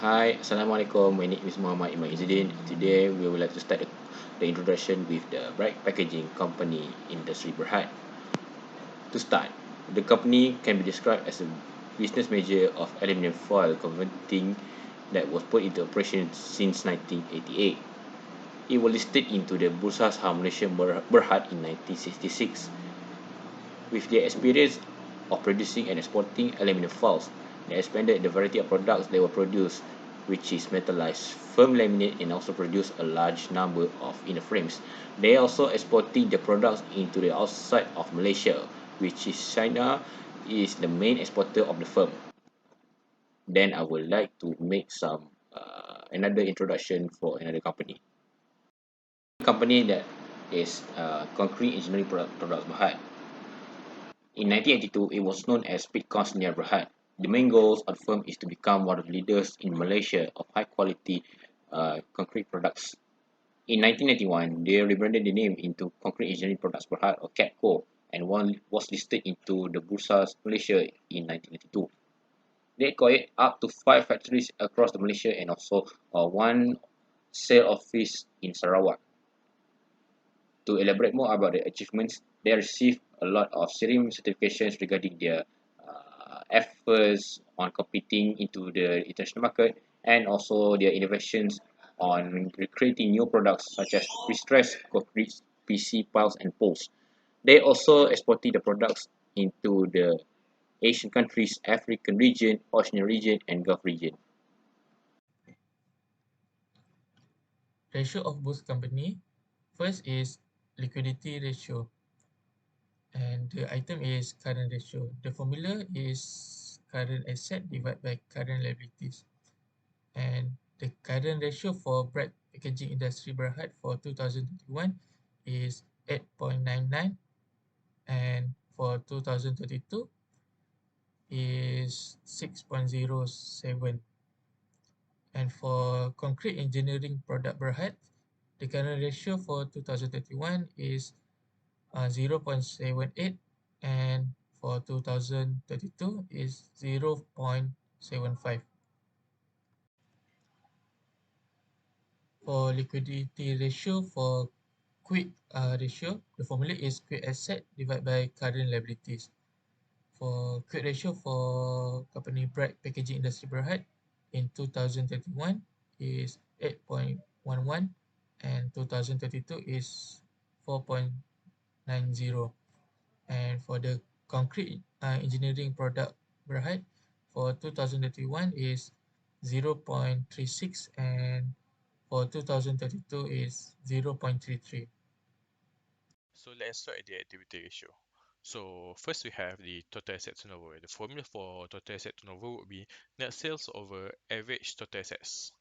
Hi, Assalamualaikum. My name is Muhammad Iman Izzuddin. Today, we would like to start the introduction with the bright packaging company industry Berhad. To start, the company can be described as a business major of aluminum foil converting that was put into operation since 1988. It was listed into the Bursa Saham Malaysia Berhad in 1966. With their experience of producing and exporting aluminum foils, they expanded the variety of products they were produced, which is metallized firm laminate and also produce a large number of inner frames. They also exporting the products into the outside of Malaysia, which is China is the main exporter of the firm. Then I would like to make some another introduction for another company. Company that is concrete engineering products Berhad. In 1982, it was known as Pitcos near Berhad. The main goals of the firm is to become one of the leaders in Malaysia of high-quality concrete products. In 1991, they rebranded the name into Concrete Engineering Products Berhad or CATCO and one was listed into the Bursa Malaysia in 1992. They acquired up to 5 factories across the Malaysia and also one sale office in Sarawak. To elaborate more about the achievements, they received a lot of CERIM certifications regarding their efforts on competing into the international market and also their innovations on creating new products such as pre-stressed concrete, PC piles and poles. They also exported the products into the Asian countries, African region, Oceania region, and Gulf region. Ratio of both company. First is liquidity ratio, and the item is current ratio. The formula is current asset divided by current liabilities. And the current ratio for bright packaging industry Berhad for 2021 is 8.99, and for 2022 is 6.07. And for concrete engineering product Berhad, the current ratio for 2021 is 0.78, and for 2032 is 0.75. For liquidity ratio for quick ratio, the formula is quick asset divided by current liabilities. For quick ratio for company Bright Packaging Industry Berhad in 2031 is 8.11, and 2032 is 4.90. And for the concrete engineering product Berhad for 2031 is 0.36, and for 2032 is 0.33. So let's start at the activity ratio. So first we have the total asset turnover. The formula for total asset turnover would be net sales over average total assets.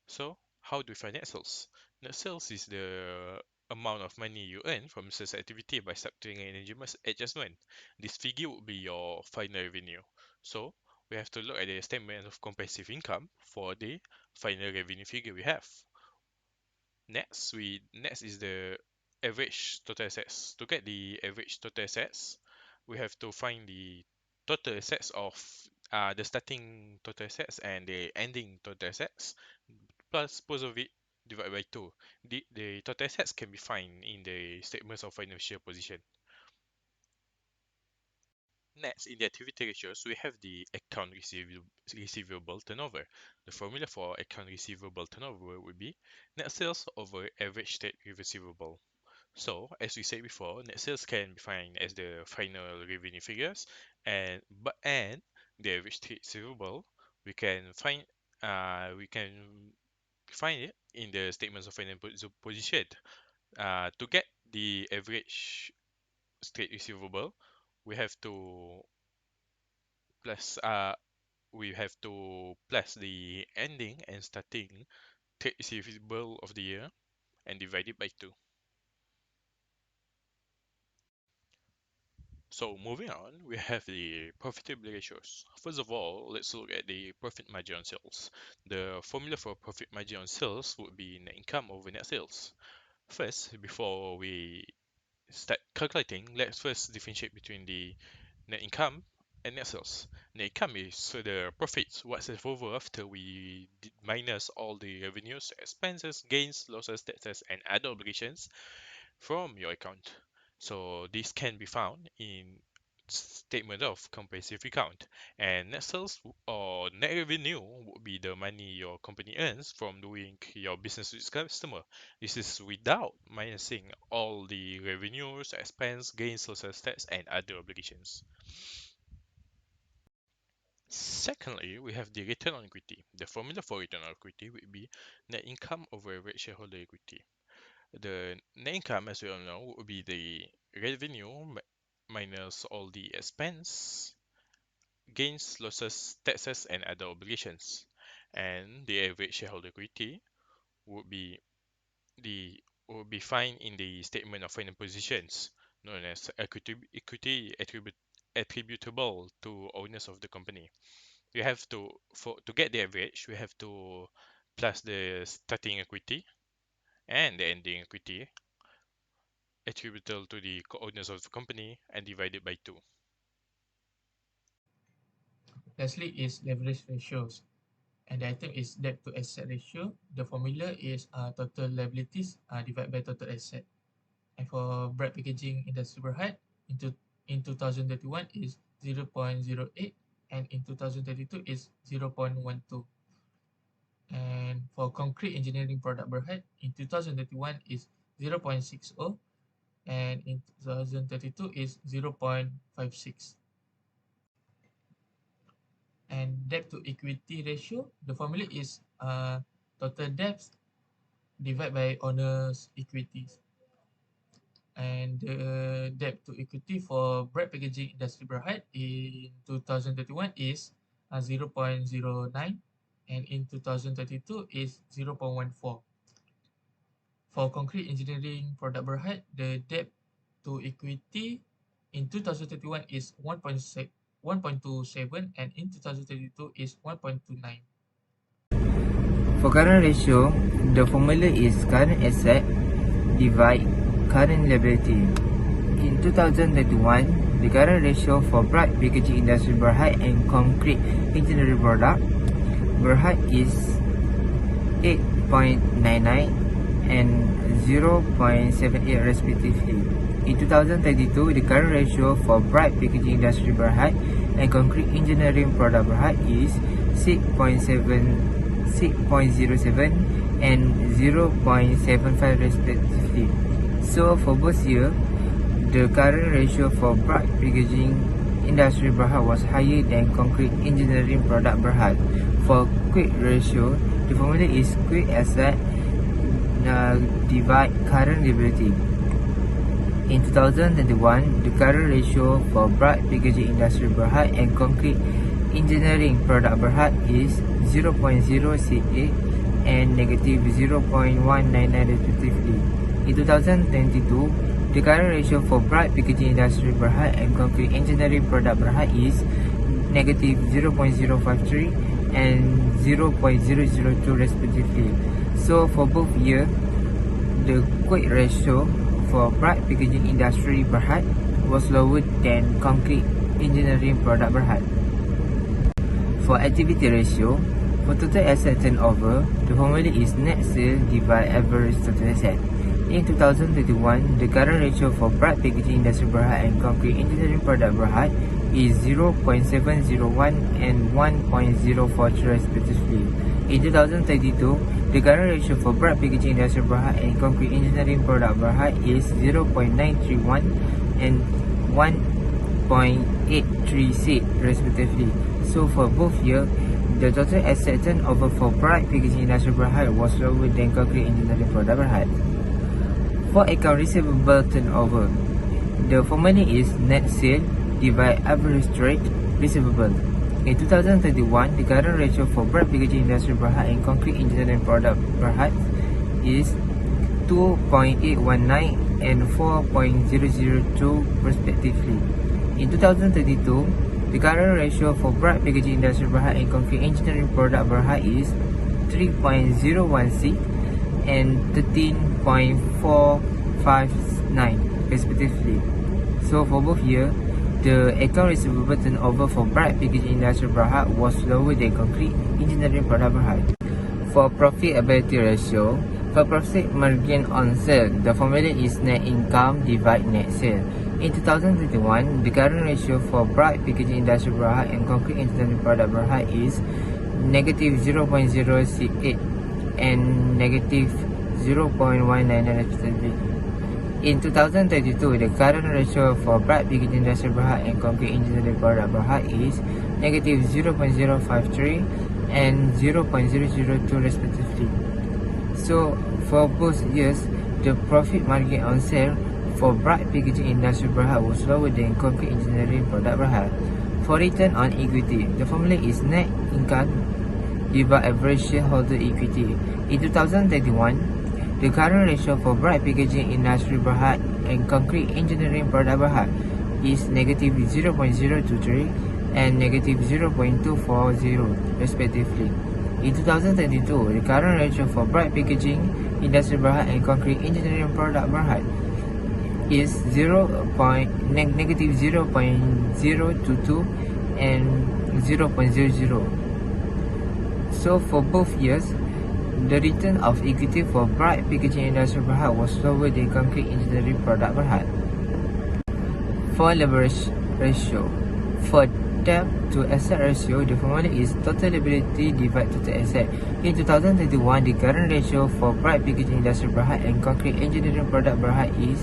So how do we find net sales? Net sales is the amount of money you earn from sales activity by subtracting an adjustment. This figure would be your final revenue. So we have to look at the statement of comprehensive income for the final revenue figure we have. Next is the average total assets. To get the average total assets, we have to find the total assets of the starting total assets and the ending total assets plus both of it divided by 2. The total assets can be found in the statements of financial position. Next, in the activity ratios, we have the account receivable turnover. The formula for account receivable turnover would be net sales over average trade receivable. So, as we said before, net sales can be defined as the final revenue figures, and the average trade receivable we can find it in the statements of financial position. To get the average trade receivable, we have to plus the ending and starting trade receivable of the year and divide it by 2. So moving on, we have the profitability ratios. First of all, let's look at the profit margin on sales. The formula for profit margin on sales would be net income over net sales. First, before we start calculating, let's first differentiate between the net income and net sales. Net income is the profits, what's left over after we minus all the revenues, expenses, gains, losses, taxes, and other obligations from your account. So this can be found in statement of comprehensive account. And net sales or net revenue would be the money your company earns from doing your business with customer. This is without minusing all the revenues, expense, gains, losses, tax, and other obligations. Secondly, we have the return on equity. The formula for return on equity would be net income over average shareholder equity. The net income, as we all know, would be the revenue minus all the expense, gains, losses, taxes, and other obligations. And the average shareholder equity would be the would be found in the statement of financial positions, known as equity attributable to owners of the company. We have to get the average, we have to plus the starting equity and the ending equity attributable to the owners of the company and divided by 2. Lastly is leverage ratios, and the item is debt to asset ratio. The formula is total liabilities divided by total asset. And for bread packaging industry berhad, in 2031 is 0.08, and in 2032 is 0.12. And for concrete engineering product berhad, in 2031 is 0.60, and in 2032 is 0.56. And debt to equity ratio, the formula is total debts divided by owners' equities. And the debt to equity for bread packaging industry berhad in 2031 is 0.09, and in 2032 is 0.14. For concrete engineering product berhad, the debt to equity in 2031 is 1.27, and in 2032 is 1.29. For current ratio, the formula is current asset divide current liability. In 2021, the current ratio for bright packaging industry berhad and concrete engineering product berhad is 8.99 and 0.78 respectively. In 2032, the current ratio for bright packaging industry berhad and concrete engineering product berhad is 6.07 and 0.75 respectively. So for both years, the current ratio for bright packaging industry berhad was higher than concrete engineering product berhad. For quick ratio, the formula is quick asset divide current liability. In 2021, the current ratio for bright packaging industry berhad and concrete engineering product berhad is 0.068 and negative 0.199 respectively. In 2022, the current ratio for bright packaging industry berhad and concrete engineering product berhad is negative 0.053 and 0.002 respectively. So for both years, the quick ratio for bright packaging industry berhad was lower than concrete engineering product berhad. For activity ratio, for total asset turnover, the formula is net sales divided average total asset. In 2021, the current ratio for bright packaging industry berhad and concrete engineering product berhad is 0.701 and 1.043 respectively. In 2032, the current ratio for bright packaging industry berhad and concrete engineering product berhad is 0.931 and 1.836 respectively. So for both years, the total asset turnover for bright packaging industry berhad was lower than concrete engineering product berhad. For account receivable turnover, the formula is net sale divide average trade receivable. In 2031, the current ratio for bright packaging industry berhad and concrete engineering product berhad is 2.819 and 4.002 respectively. In 2032, the current ratio for bright packaging industry berhad and concrete engineering product berhad is 3.016 and 13.459 respectively. So for both years, the account receivable turnover for Bright Packaging Industry Berhad was lower than Concrete Engineering Product Berhad. For profitability ratio, for profit margin on sale, the formula is net income divide net sale. In 2021, the current ratio for Bright Packaging Industry Berhad and Concrete Engineering Product Berhad is negative 0.068 and negative 0.199 respectively. In 2022, the current ratio for Bright Packaging Industry Berhad and Concrete Engineering Product Berhad is negative 0.053 and 0.002 respectively. So, for both years, the profit margin on sale for Bright Packaging Industry Berhad was lower than Concrete Engineering Product Berhad. For return on equity, the formula is net income divided average shareholder equity. In 2021, the current ratio for Bright Packaging Industry Berhad and Concrete Engineering Product Berhad is negative 0.023 and negative 0.240 respectively. In 2022, the current ratio for Bright Packaging Industry Berhad and Concrete Engineering Product Berhad is negative 0.022 and 0.00. So for both years, the return of equity for Bright Packaging Industry Berhad was lower than Concrete Engineering Product Berhad. For leverage ratio, for debt to asset ratio, the formula is total liability divided total asset. In 2021, the current ratio for Bright Packaging Industry Berhad and Concrete Engineering Product Berhad is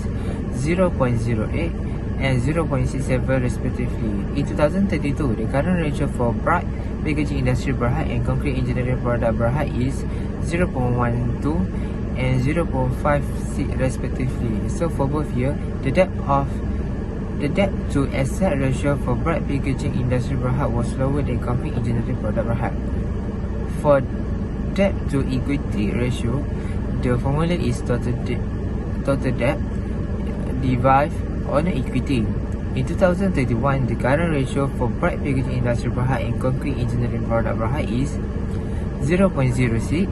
0.08 and 0.67 respectively. In 2032, the current ratio for Bright Packaging Industry Berhad and Concrete Engineering Product Berhad is 0.12 and 0.56 respectively. So for both years, the debt to asset ratio for Bright Packaging Industry Berhad was lower than Concrete Engineering Product Berhad. For debt to equity ratio, the formula is total debt divided on equity. In 2031, the current ratio for Bright Packaging Industry Berhad and Concrete Engineering Product Berhad is 0.06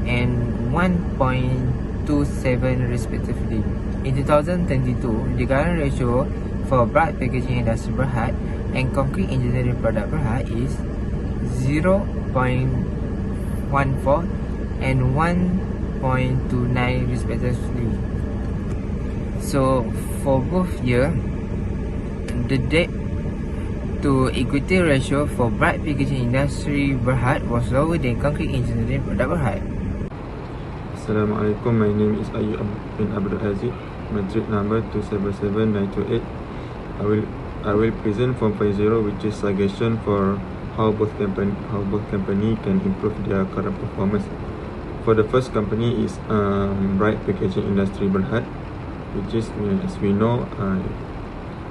and 1.27 respectively. In 2022, the current ratio for Bright Packaging Industry Berhad and Concrete Engineering Product Berhad is 0.14 and 1.29 respectively. So for both years, the debt to equity ratio for Bright Packaging Industry Berhad was lower than Concrete Engineering Product Berhad. Assalamualaikum, my name is Ayub bin Abdul Aziz, matric number 277928. I will present Form 50, which is suggestion for how both company can improve their current performance. For the first company is Bright Packaging Industry Berhad, which is, as we know,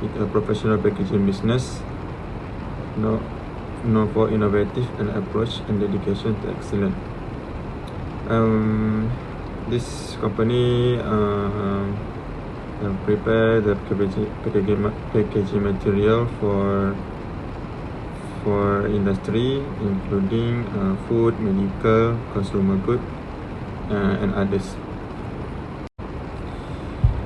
it's a professional packaging business known for innovative and approach and dedication to excellence. This company prepare the packaging material for industry, including food, medical, consumer good, and others.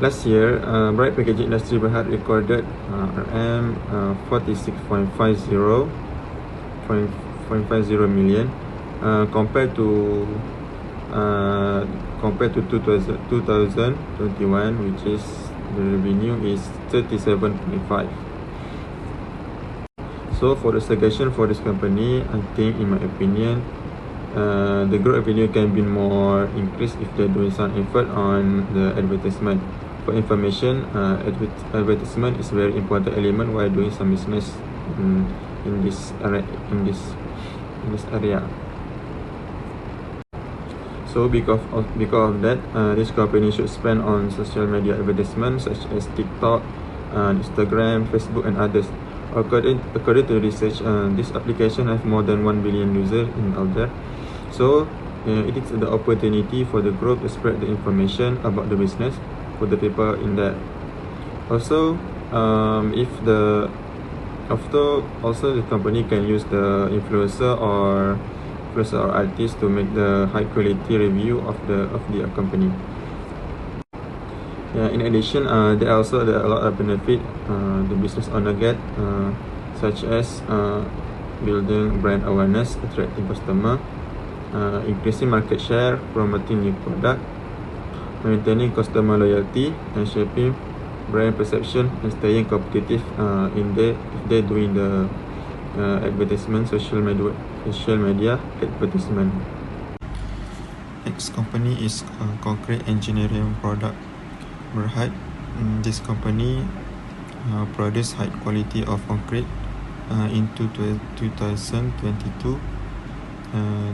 Last year, Bright Packaging Industry Berhad recorded RM 46.50 million compared to 2021, which is the revenue is 37.5. So for the suggestion for this company, I think, in my opinion, the growth revenue can be more increased if they're doing some effort on the advertisement. For information, advertisement is a very important element while doing some business in this area. So because of that, this company should spend on social media advertisements such as TikTok, Instagram, Facebook, and others. According to research, this application has more than 1 billion users out there. So it is the opportunity for the group to spread the information about the business for the people in there. Also, the company can use the influencer or artist to make the high quality review of the company. In addition, there are also a lot of benefit the business owner get, such as building brand awareness, attracting customer, increasing market share, promoting new product, maintaining customer loyalty, and shaping brand perception and staying competitive if they're doing the advertisement, social media advertisement. Next company is Concrete Engineering Product Berhad. This company produce high quality of concrete in 2022.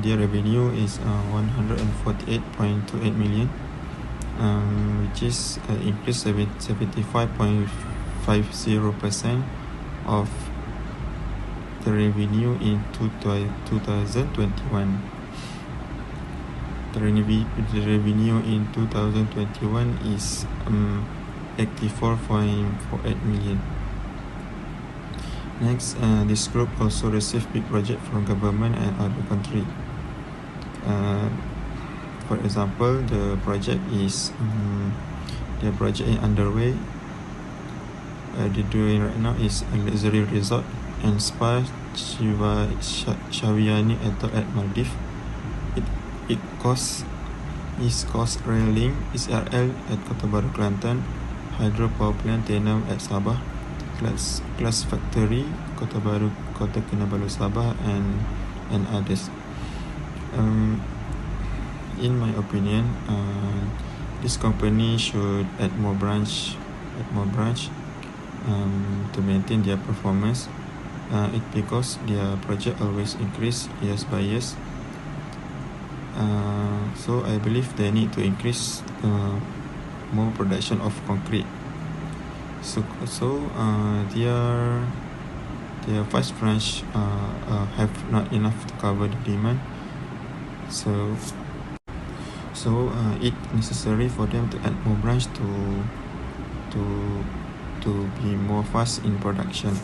Their revenue is 148.28 million, which is increase 75.50% of the revenue in 2021. The revenue in 2021 is 84.48 million. Next, this group also received big project from government and other country. For example, the project is underway. They're doing right now is a luxury resort and spa Shawiani Atoll at Maldives. East Coast Rail Link (SRL) at Kota Baru, Kelantan, Hydro Power Plant Tenam at Sabah, Glass Factory Kota Baru, Kota Kinabalu, Sabah, and others. In my opinion, this company should add more branch to maintain their performance. It because their project always increase years by years. So I believe they need to increase more production of concrete. So their first branch have not enough to cover the demand. So it necessary for them to add more branch to be more fast in production.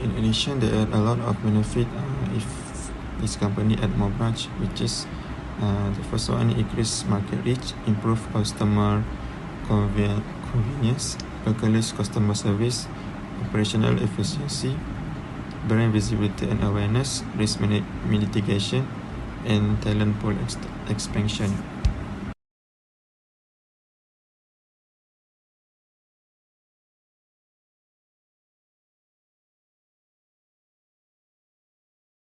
In addition, there are a lot of benefit if this company add more branch, which is the first one, increase market reach, improve customer convenience, localize customer service, operational efficiency, brand visibility and awareness, risk mitigation, and talent pool expansion.